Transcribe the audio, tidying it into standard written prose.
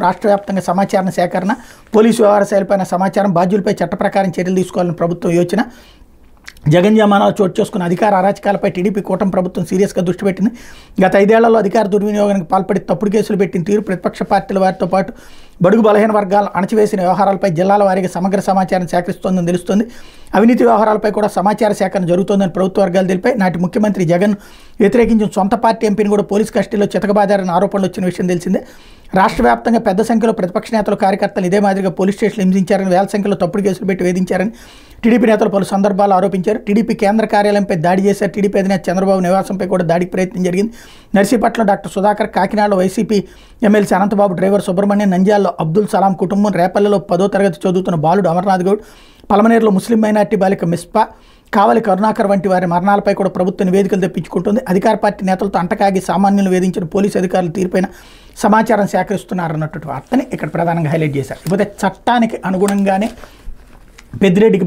రాష్ట్ర వ్యాప్తంగా సమాచార సేకరణ, పోలీసు వ్యవహార శైలిపైన సమాచారం, బాధ్యులపై చట్ట ప్రకారం చర్యలు తీసుకోవాలని ప్రభుత్వం యోచన. జగన్జమానాలు చోటు చేసుకున్న అధికార అరాచకాలపై టీడీపీ కూటమి ప్రభుత్వం సీరియస్గా దృష్టి పెట్టింది. గత 5 ఏళ్లలో అధికార దుర్వినియోగానికి పాల్పడి తప్పుడు కేసులు పెట్టిన తీరు, ప్రతిపక్ష పార్టీల వారితో పాటు బడుగు బలహీన వర్గాలు అణచివేసిన వ్యవహారాలపై జిల్లాల వారీగా సమగ్ర సమాచారం సేకరిస్తోందని తెలుస్తోంది. అవినీతి వ్యవహారాలపై కూడా సమాచార సేకరణ జరుగుతోందని ప్రభుత్వ వర్గాలు తెలిపాయి. నాటి ముఖ్యమంత్రి జగన్ వ్యతిరేకించిన సొంత పార్టీ ఎంపీని కూడా పోలీసు కస్టడీలో చితకబాదారని ఆరోపణలు వచ్చిన విషయం తెలిసిందే. రాష్ట్ర వ్యాప్తంగా పెద్ద సంఖ్యలో ప్రతిపక్ష నేతలు, కార్యకర్తలు ఇదే మాదిరిగా పోలీస్ స్టేషన్లు హింసించారని, వేల సంఖ్యలో తప్పుడు కేసులు పెట్టి వేధించారని టీడీపీ నేతలు పలు సందర్భాలు ఆరోపించారు. టీడీపీ కేంద్ర కార్యాలయంపై దాడి చేశారు. టీడీపీ అధినేత చంద్రబాబు నివాసంపై కూడా దాడికి ప్రయత్నం జరిగింది. నర్సీపట్నంలో డాక్టర్ సుధాకర్, కాకినాడలో YCP MLC Anantha Babu driver Subrahmanyam, నంద్యాలలో అబ్దుల్ సలాం కుటుంబం, రేపల్లెలో 10వ తరగతి చదువుతున్న బాలుడు అమర్నాథ్ గౌడ్, పలమనేరులో ముస్లిం మైనార్టీ బాలిక మిస్పా, కావలి కరుణాకర్ వంటి వారి మరణాలపై కూడా ప్రభుత్వం నివేదికలు తెప్పించుకుంటుంది. అధికార పార్టీ నేతలతో అంటకాగి సామాన్యులు వేధించిన పోలీసు అధికారుల తీరుపైన సమాచారం సేకరిస్తున్నారన్నట్టు వార్తని ఇక్కడ ప్రధానంగా హైలైట్ చేశారు. ఇకపోతే చట్టానికి అనుగుణంగానే పెద్దిరెడ్డికి